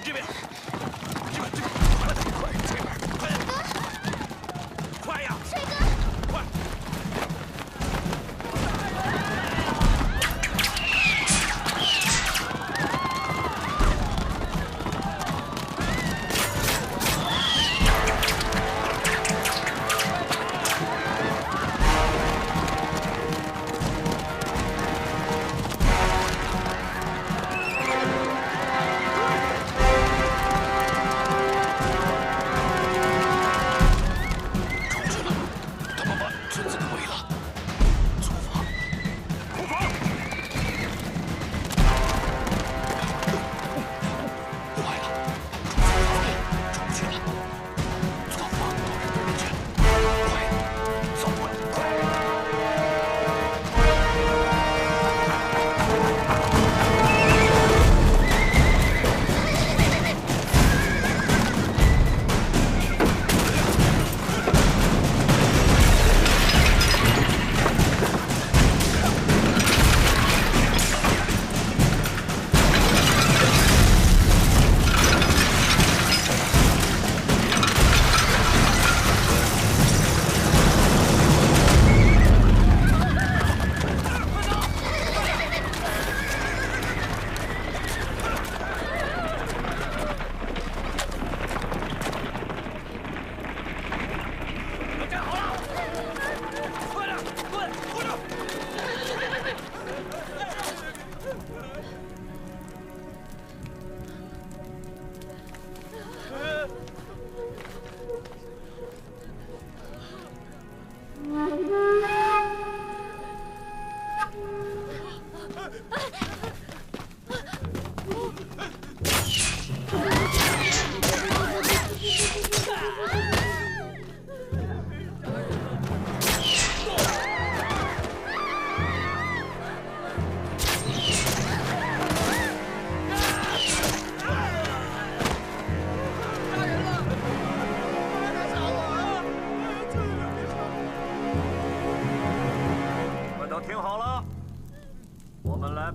这边，快点，这边，快点，快呀！帅哥，快！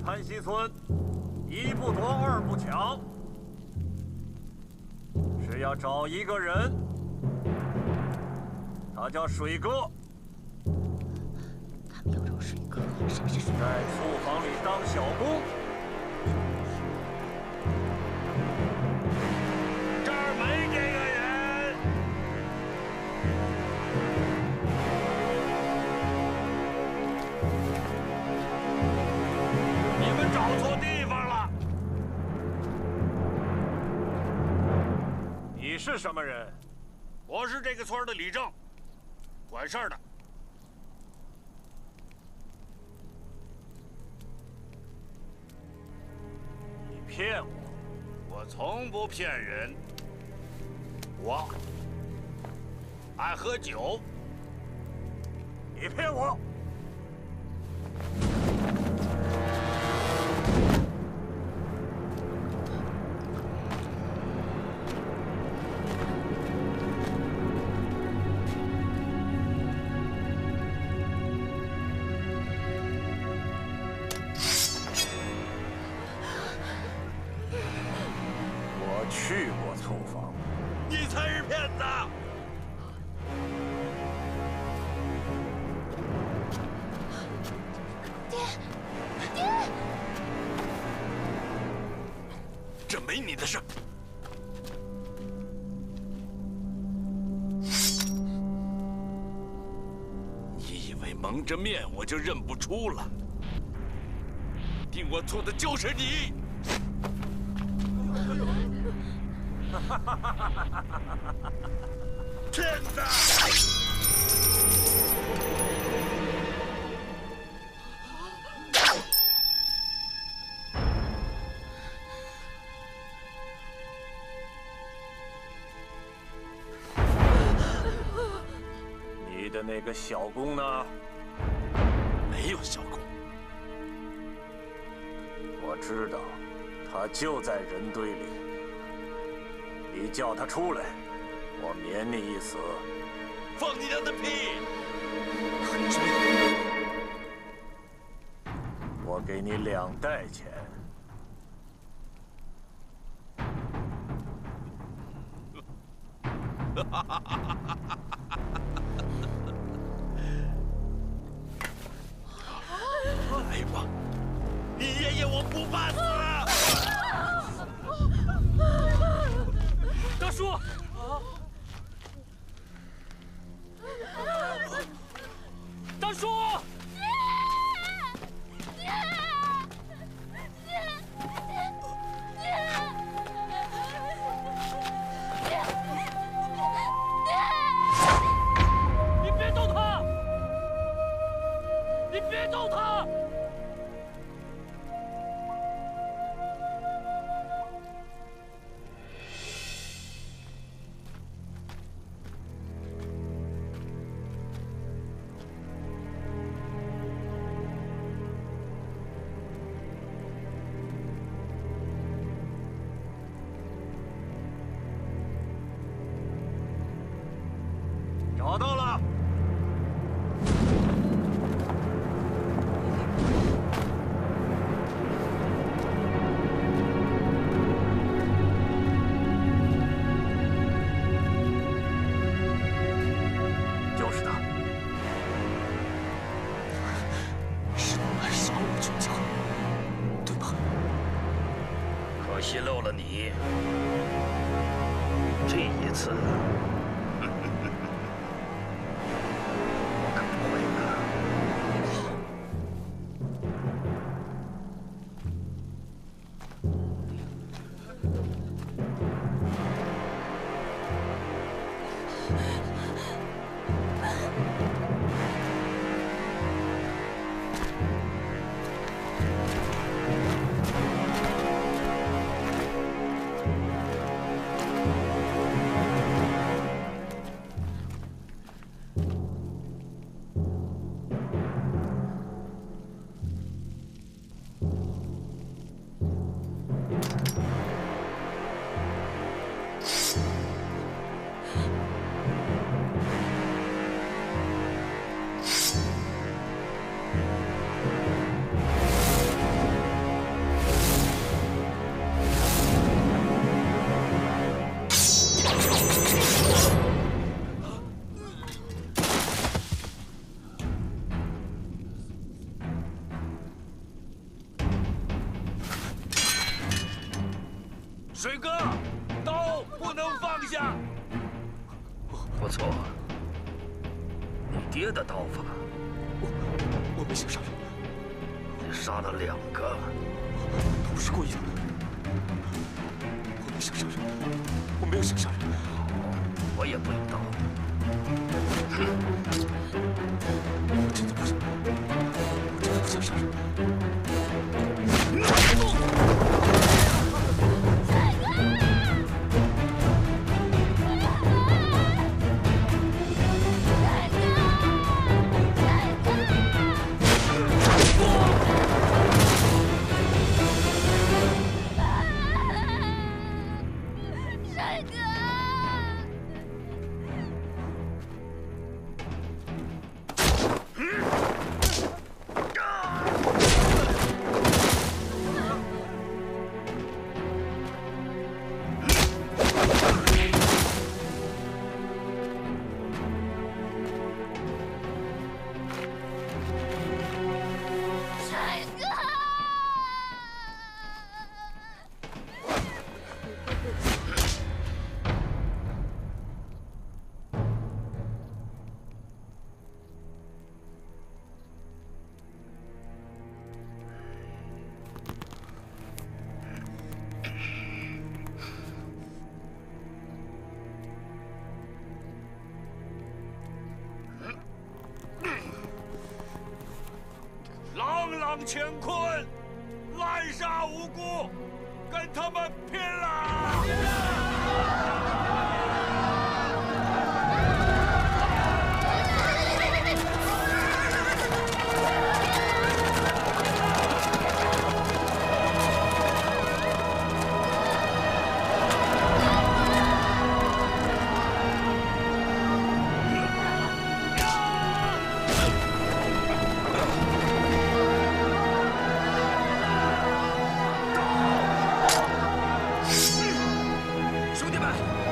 潘溪村一不夺，二不抢，是要找一个人，他叫水哥。他们要找水哥，谁是水哥？在醋坊里当小工。这儿没这个人。你们找错地方了。你是什么人？我是这个村的李正，管事儿的。你骗我！我从不骗人。我爱喝酒。你骗我！我去过醋坊。你才是骗子！爹，这没你的事。你以为蒙着面我就认不出了？定我错的就是你！骗子！你的那个小工呢？没有小工。我知道，他就在人堆里。你叫他出来，我免你一死。放你娘的屁！我给你2袋钱。来吧，你爷爷我不怕死。大叔，大叔，你别动他！你别动他！找到了。就是他。是你们杀我全家，对吧？可惜漏了你。这一次。 水哥，刀不能放下。不错，你爹的刀法，我没想杀人，你杀了2个，都是故意的。我没想杀人，我没有想杀人。我也不用刀。我真的不想，我真的不想杀人。 帅哥，帅哥。 朗朗乾坤，滥杀无辜，跟他们拼了！兄弟们！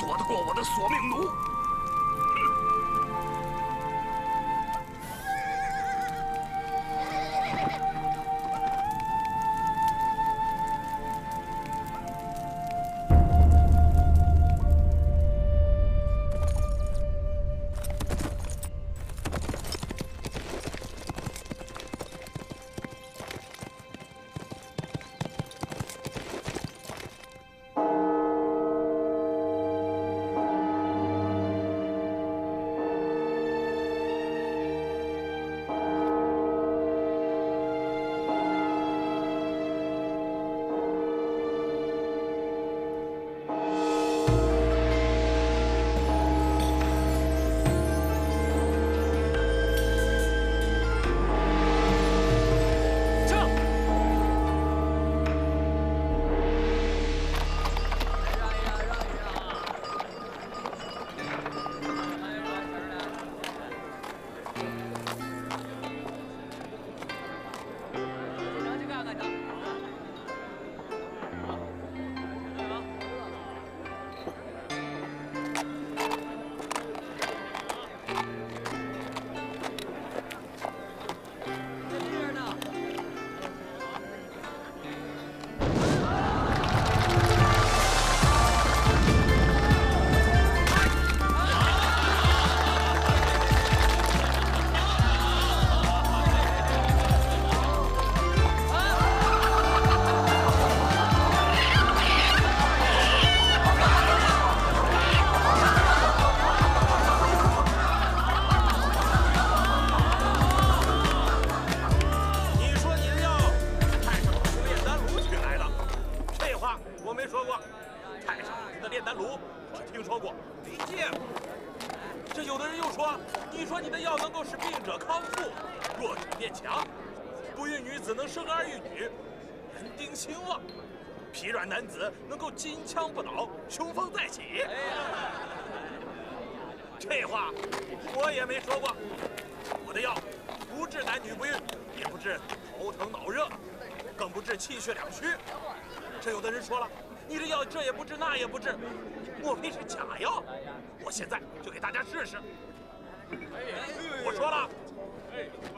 躲得过我的索命弩？疲软男子能够金枪不倒，雄风再起。这话我也没说过。我的药不治男女不孕，也不治头疼脑热，更不治气血两虚。这有的人说了，你这药这也不治那也不治，莫非是假药？我现在就给大家试试。我说了，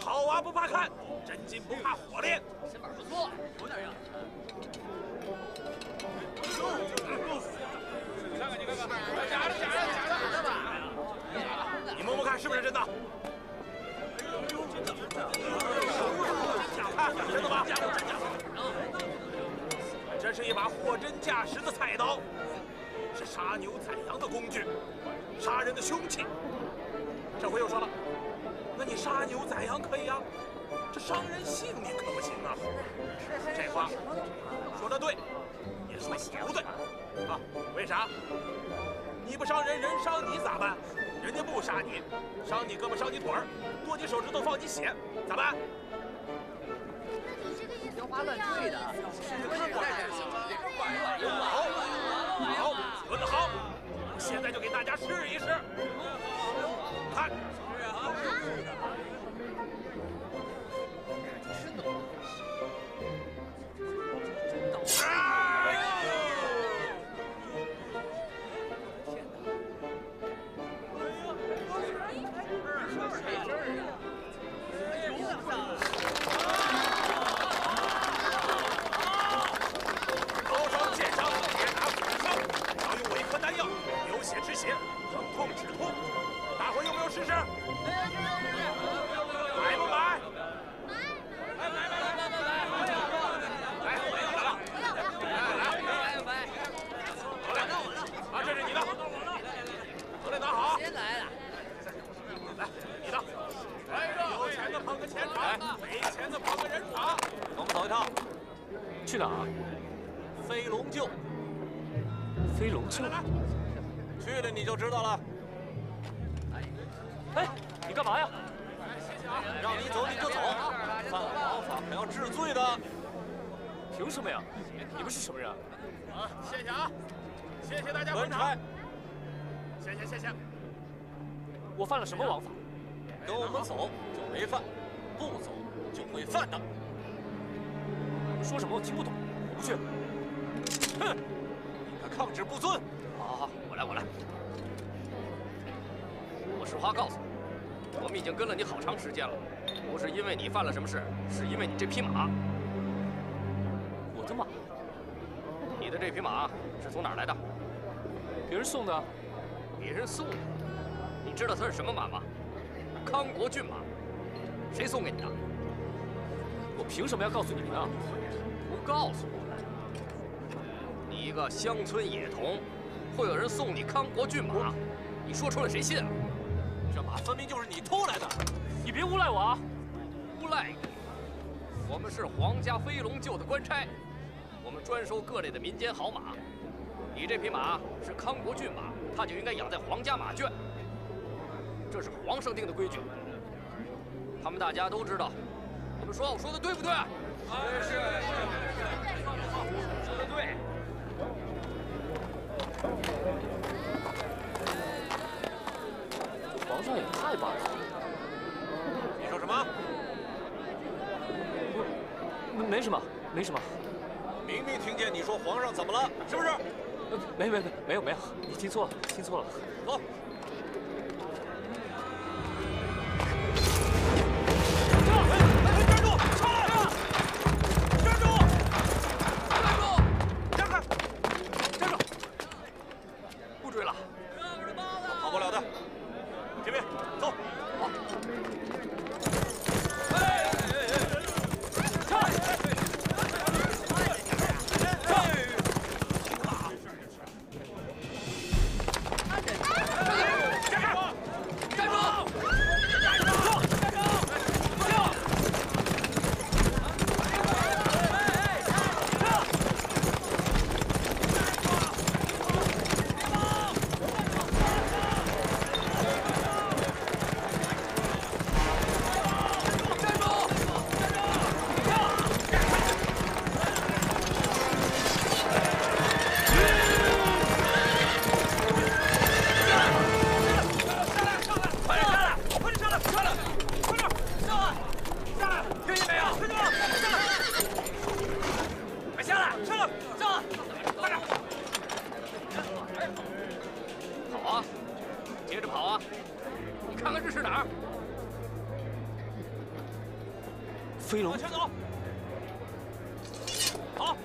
好娃不怕看，真金不怕火炼。身板不错，有点样。看看你看看，假的吧？你摸摸看是不是真的？真的吗？这是一把货真价实的菜刀，是杀牛宰羊的工具，杀人的凶器。这回又说了，那你杀牛宰羊可以啊，这伤人性命可不行啊。这话说得对，也说也不对啊。为啥？你不伤人，人伤你咋办？人家不杀你，伤你胳膊伤你腿儿，剁你手指头放你血，咋办？天花乱坠的，好，说得好，现在就给大家试一试，看。试试，买不买？买！啊，这是你的，都得拿好。先来了，来，你的。有钱的捧个钱场，没钱的捧个人场。跟我们走一趟。去哪儿？飞龙厩。飞龙厩？去了你就知道了。哎，你干嘛呀？让你走你就走，犯了王法可要治罪的。凭什么呀？你们是什么人？啊，谢谢啊，谢谢大家捧场。谢谢。我犯了什么王法？跟我们走就没犯，不走就会犯的。说什么我听不懂，我不去。哼，你敢抗旨不遵，好，我来。我实话告诉你，我们已经跟了你好长时间了，不是因为你犯了什么事，是因为你这匹马。我的马？你的这匹马是从哪儿来的？别人送的。别人送的？你知道它是什么马吗？康国骏马。谁送给你的？我凭什么要告诉你呢？不告诉我。你一个乡村野童，会有人送你康国骏马？你说出来谁信啊？这马分明就是你偷来的！你别诬赖我啊！诬赖你！我们是皇家飞龙厩的官差，我们专收各类的民间好马。你这匹马是康国骏马，它就应该养在皇家马圈，这是皇上定的规矩。他们大家都知道。你们说我说的对不对？是，说的对。皇上也太霸道了。你说什么？没什么。明明听见你说皇上怎么了，是不是？没有，你听错了。走。飞龙，往前走。好。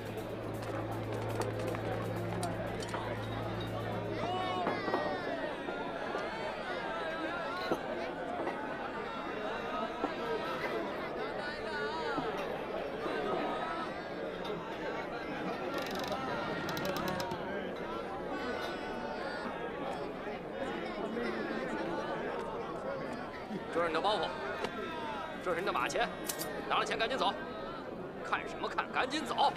这是你的包袱，这是你的马钱，拿了钱赶紧走。看什么看？赶紧走！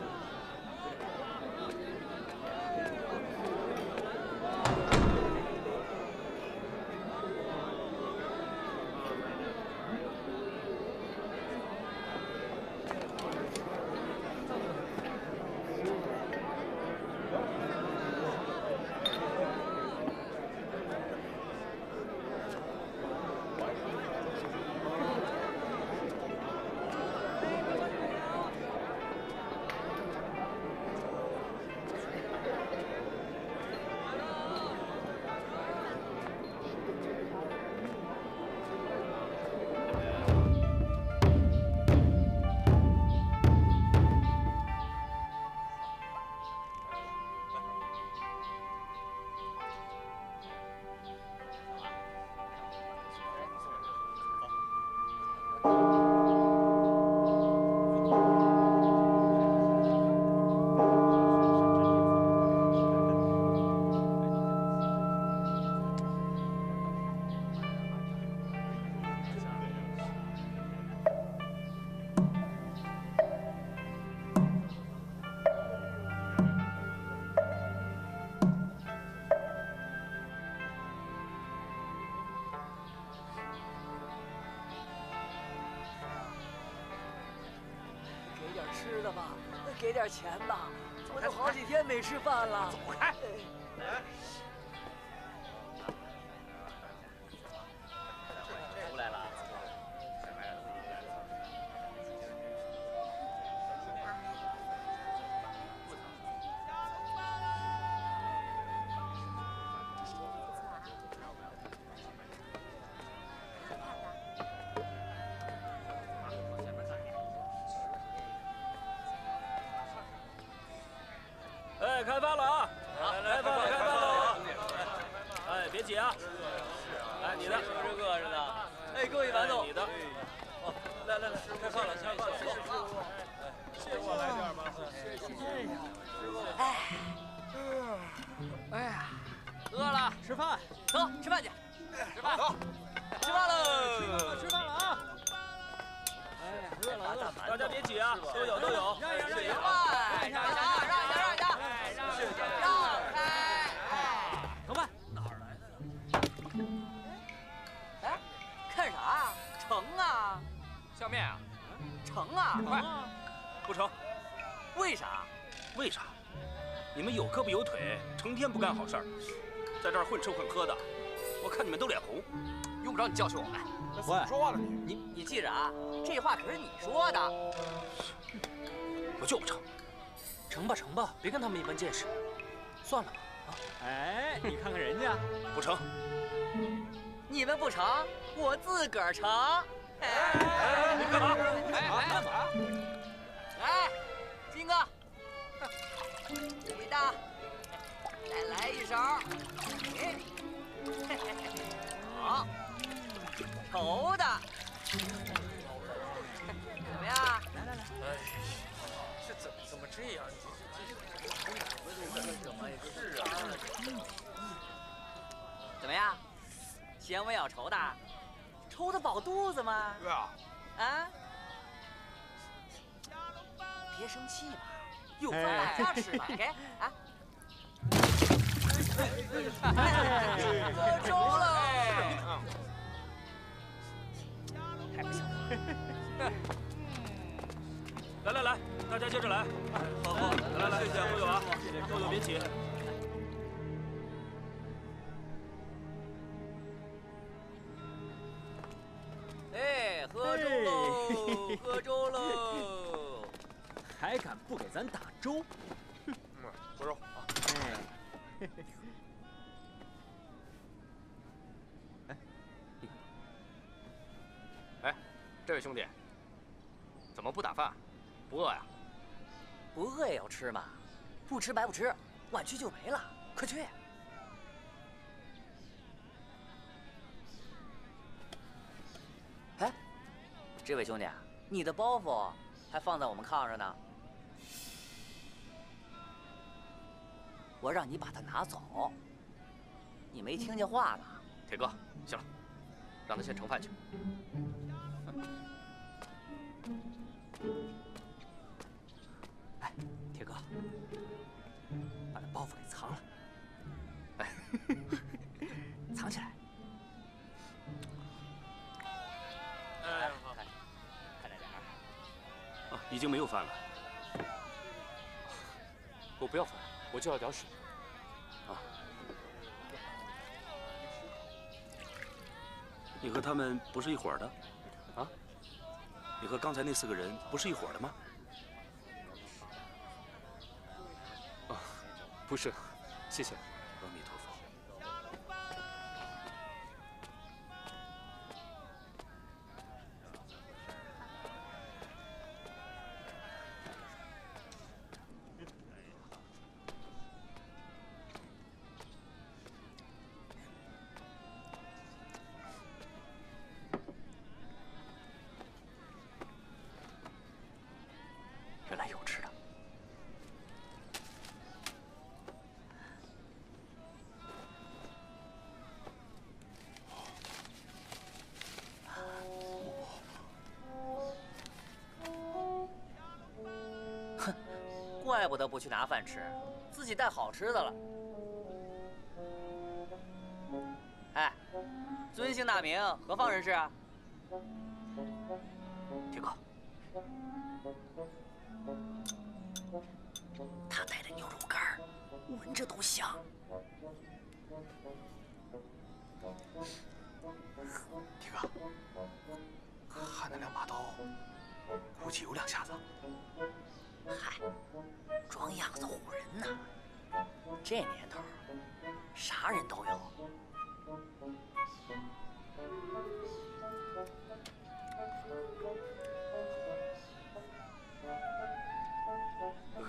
吃的吧，给点钱吧，我都好几天没吃饭了。走开！出来了。开饭了啊！开饭了，开饭了！哎，别急啊！哎，你的，这个是的。哎，各位馒头，你的。哦，来，开饭了，开饭了，走。谢我来点吧。哎呀，饿了，吃饭，走，吃饭去。吃饭，走，吃饭喽！吃饭了啊！哎呀，饿了，大家别挤啊，都有。让开！同伴，哪儿来的？哎，看啥？成啊！相面啊，成啊！快！不成，为啥？为啥？你们有胳膊有腿，成天不干好事儿，在这儿混吃混喝的，我看你们都脸红。用不着你教训我们。这怎么说话了你？你记着啊，这话可是你说的。我就不成。成吧，别跟他们一般见识。算了吧。啊，哎，你看看人家，不成。你们不成，我自个儿成。你干嘛？干嘛？来，金哥，你的，再来一勺。好，稠的，怎么样？来。哎，这怎么这样？怎么回事啊？怎么样？嫌我咬稠的？稠的饱肚子吗？对啊。啊？别生气嘛，有饭大家吃嘛，给啊！喝粥了。太不像话了。来，大家接着来。好，来，都有啊，都有，别挤。哎，喝粥喽，喝粥喽！还敢不给咱打粥？喝粥。哎，这位兄弟，怎么不打饭？不饿呀？不饿也要吃嘛，不吃白不吃，晚去就没了，快去！哎，这位兄弟，你的包袱还放在我们炕上呢，我让你把它拿走，你没听见话吗？铁哥，行了，让他先盛饭去。哎，铁哥，把那包袱给藏了。哎，藏起来。哎，好，快点点儿。啊，已经没有饭了。我不要饭，我就要点水。啊。你和他们不是一伙的？啊？你和刚才那4个人不是一伙的吗？啊，不是，谢谢。阿弥陀佛。原来有吃的。哼，怪不得不去拿饭吃，自己带好吃的了。哎，尊姓大名，何方人士啊？铁哥，他带的牛肉干儿，闻着都香。铁哥，看那2把刀，估计有2下子。嗨，装样子唬人呢。这年头，啥人都有。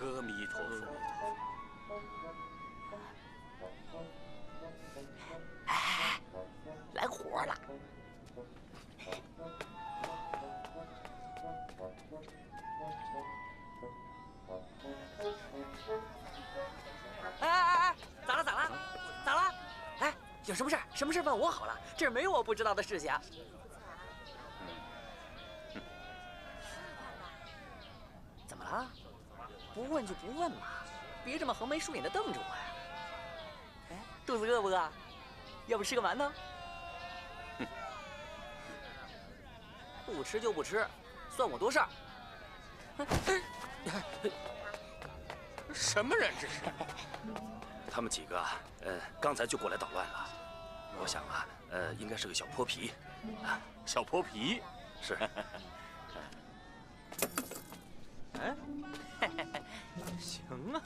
阿弥陀佛。有什么事儿？什么事儿问我好了，这儿没有我不知道的事情。怎么了？不问就不问嘛，别这么横眉竖眼的瞪着我呀。哎，肚子饿不饿？要不吃个馒头？不吃就不吃，算我多事儿。什么人这是？他们几个刚才就过来捣乱了。我想啊，应该是个小泼皮。小泼皮是。嗯，行啊。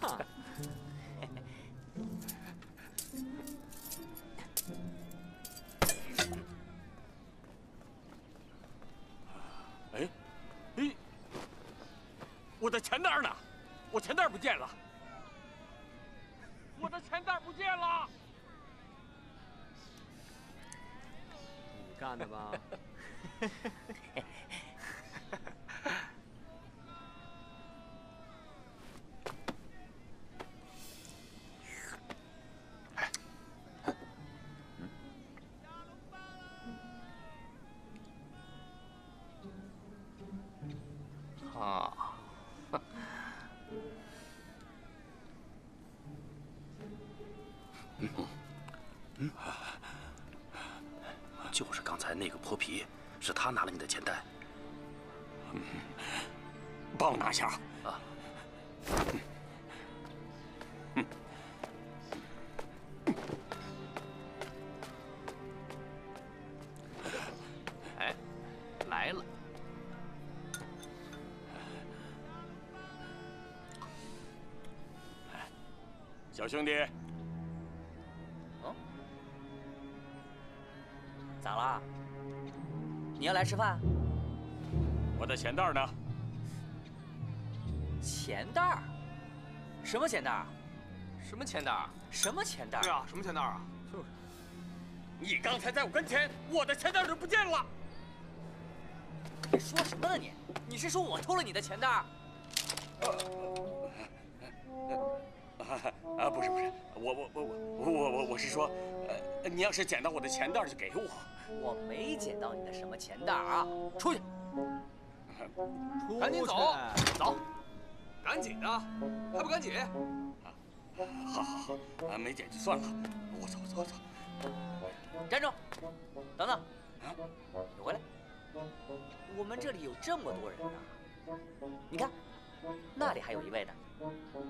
哎，我的钱袋呢？我钱袋不见了！我的钱袋不见了！你干的吧？啊，就是刚才那个泼皮，是他拿了你的钱袋。帮我拿下啊！哎，来了。小兄弟，哦，咋啦？你要来吃饭？我的钱袋呢？钱袋儿？什么钱袋儿？什么钱袋？什么钱袋？对啊，什么钱袋啊？就是。你刚才在我跟前，我的钱袋就不见了。你说什么呢你？你是说我偷了你的钱袋？不是，我是说，你要是捡到我的钱袋就给我。我没捡到你的什么钱袋啊！出去！赶紧走，走，赶紧的，还不赶紧？好，没捡就算了，我走。站住！等等，你回来。我们这里有这么多人呢，你看，那里还有一位呢。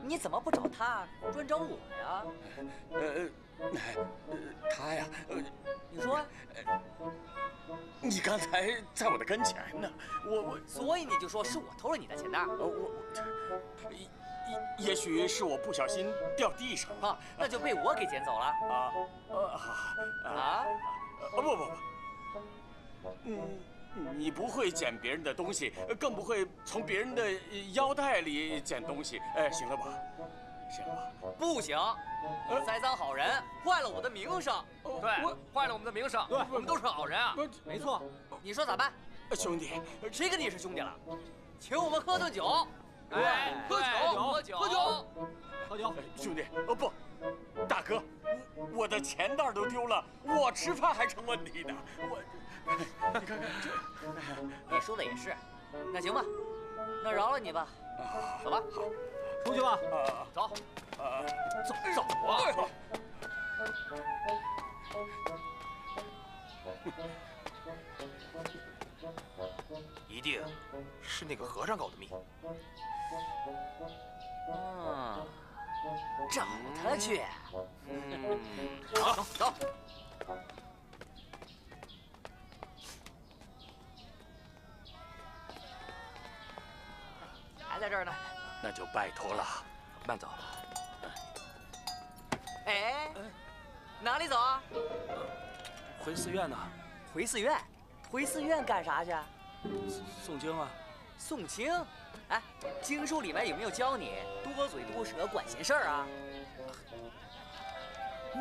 你怎么不找他，专找我呀？他呀，你说啊？你刚才在我的跟前呢，所以你就说是我偷了你的钱袋？也许是我不小心掉地上了，那就被我给捡走了。不，你不会捡别人的东西，更不会从别人的腰带里捡东西，行了吧？不行，栽赃好人，坏了我的名声。对，坏了我们的名声。对，我们都是好人啊。没错。你说咋办？兄弟，谁跟你是兄弟了？请我们喝顿酒。哎，喝酒。兄弟，不，大哥，我的钱袋都丢了，我吃饭还成问题呢。你看这，你说的也是。那行吧，那饶了你吧。走吧，出去吧。走啊！一定是那个和尚搞的密。找他去。走。还在这儿呢。那就拜托了，慢走。哎，哪里走啊？回寺院呢。回寺院？回寺院干啥去？诵经啊。诵经？哎，经书里面有没有教你多嘴多舌管闲事儿啊？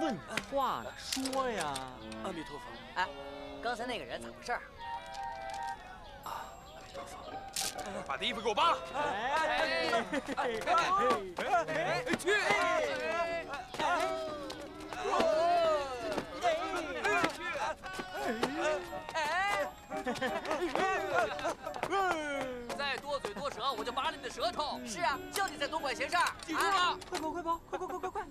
问话了，说呀。阿弥陀佛。哎，刚才那个人咋回事？阿弥陀佛。把他衣服给我扒了！去！再多嘴多舌，我就拔了你的舌头。是啊，叫你再多管闲事儿。记住了，快跑，快跑，快快快快快！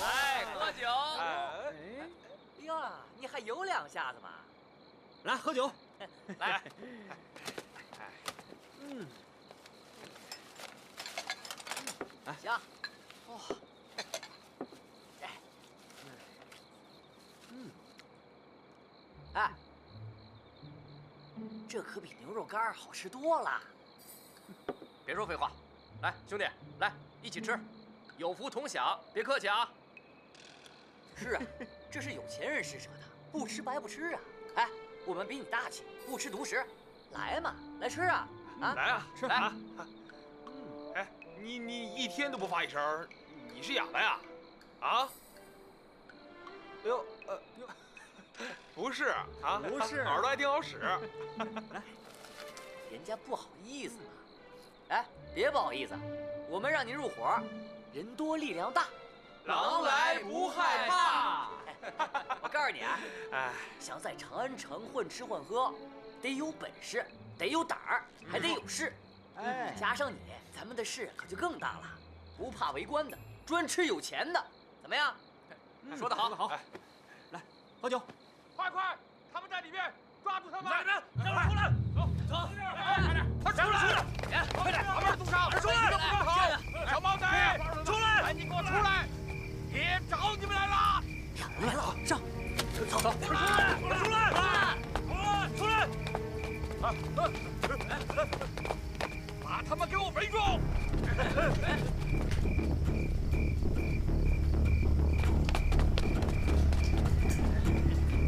来喝酒。呀，你还有两下子吗？来喝酒。来，行。哦。哎，这可比牛肉干好吃多了。别说废话，来，兄弟，来一起吃，有福同享，别客气啊。是啊，这是有钱人施舍的，不吃白不吃啊！哎，我们比你大气，不吃独食，来嘛，来吃啊！啊，来啊，吃来啊！哎，你一天都不发一声，你是哑巴呀？啊？哎呦，不是啊，不是耳朵还挺好使。人家不好意思嘛。哎，别不好意思，我们让您入伙，人多力量大，狼来不害怕。我告诉你啊，哎，想在长安城混吃混喝，得有本事，得有胆儿，还得有势。哎，加上你，咱们的势可就更大了，不怕为官的，专吃有钱的，怎么样？说得好，说得好。来喝酒。快，他们在里面，抓住他们！来人，让他出来！走，快点，他出来！快点，把门堵上！出来！好，小毛仔，出来！哎，你给我出来！别找你们来了！来了，上，走，出来！出来！出来！把他们给我围住！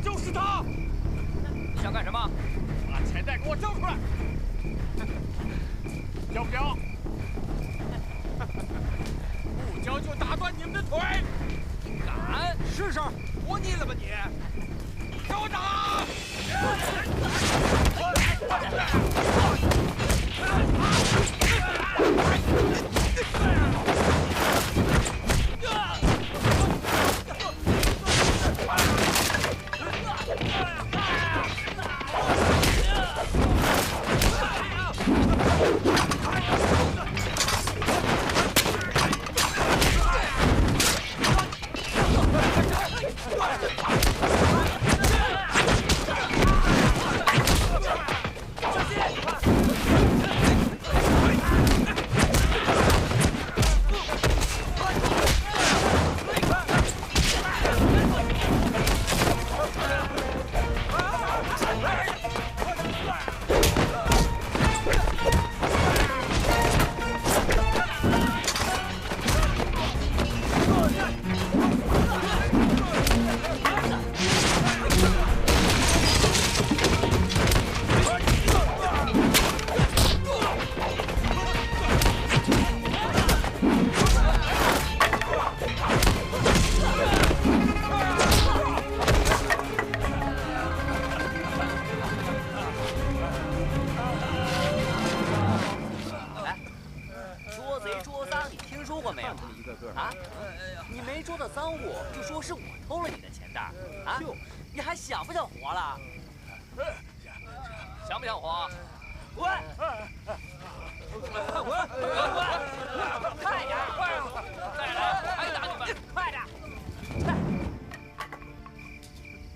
就是他！你想干什么？把钱袋给我交出来！交不交？不交就打断你们的腿！敢试试，活腻了吧你？给我打！你没捉到赃物，就说是我偷了你的钱袋啊？你还想不想活了？想不想活？滚！滚！快点！再来，还打你们！快点！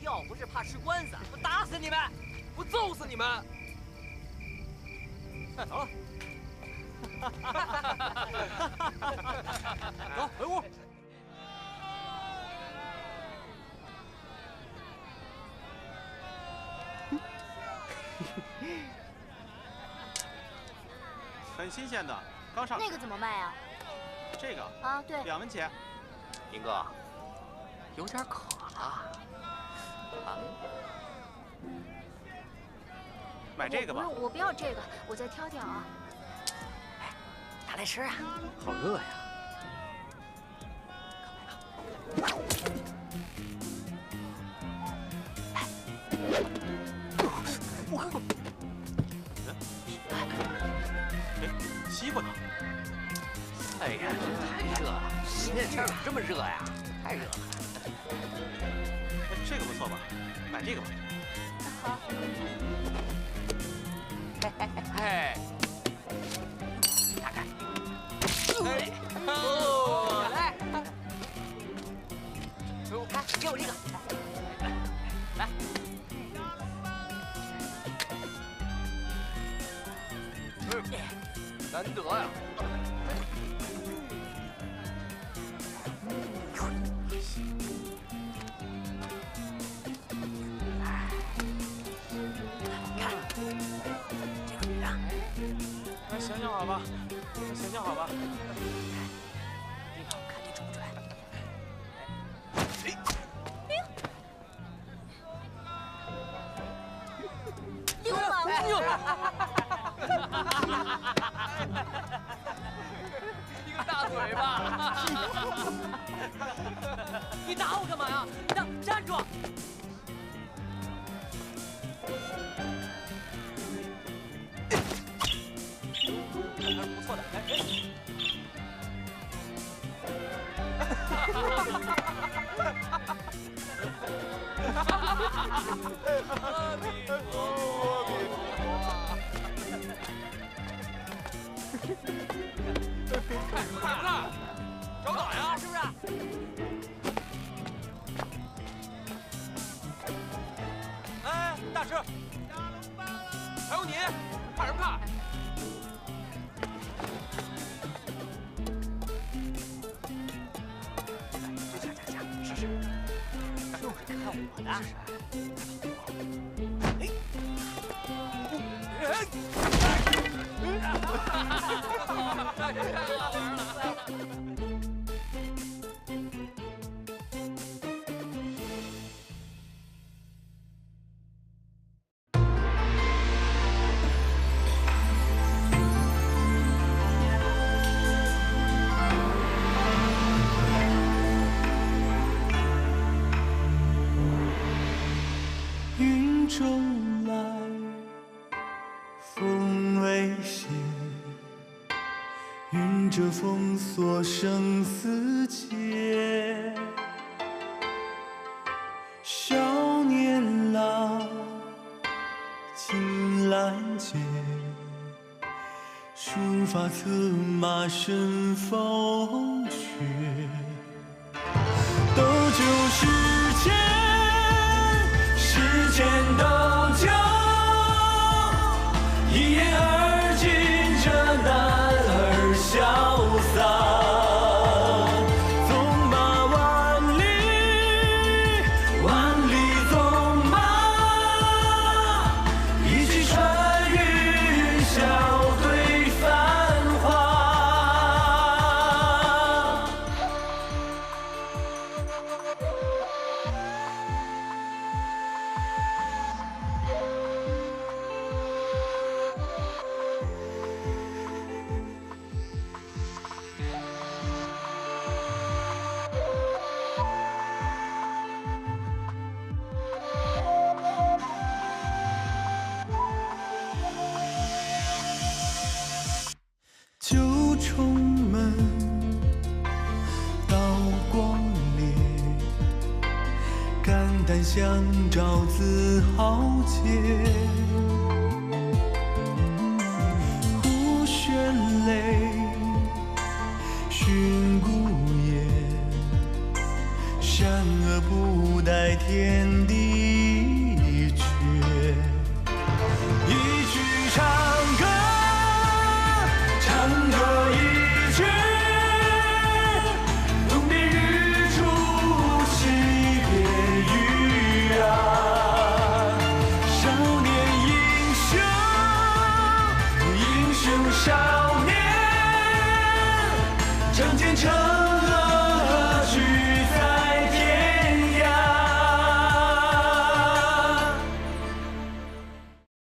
要不是怕吃官司，我打死你们！我揍死你们！走了。走，回屋。很新鲜的，刚上。那个怎么卖啊？这个啊，对，2文钱。林哥，有点渴了。啊？买这个吧。我不要这个，我再挑挑啊。哎，拿来吃啊！好饿呀！西瓜呢？哎呀，这太热了！今天天怎么这么热呀？太热了。这个不错吧？买这个吧。好。哎，看看。哎，来，看，给我这个，来。难得呀！看，这个女的，那想想好吧，想想好吧。看你准不准？流氓！一个大嘴巴！你打我干嘛呀？站住！还是不错的，来。阿弥陀佛。看看，找哪呀？是不是？哎，大师，还有你，看什么看？试试，就是看我的。太好玩了！云中来，风未歇。云遮风锁生死劫。少年郎，青兰街。书法策马生风雪。斗酒世间，世间斗酒，一言而尽，这男儿潇洒。纵马万里，万里纵马，一骑穿云霄对繁华。九重门，刀光烈，肝胆相照自豪杰。忽旋雷，寻孤雁，善恶不待天地决。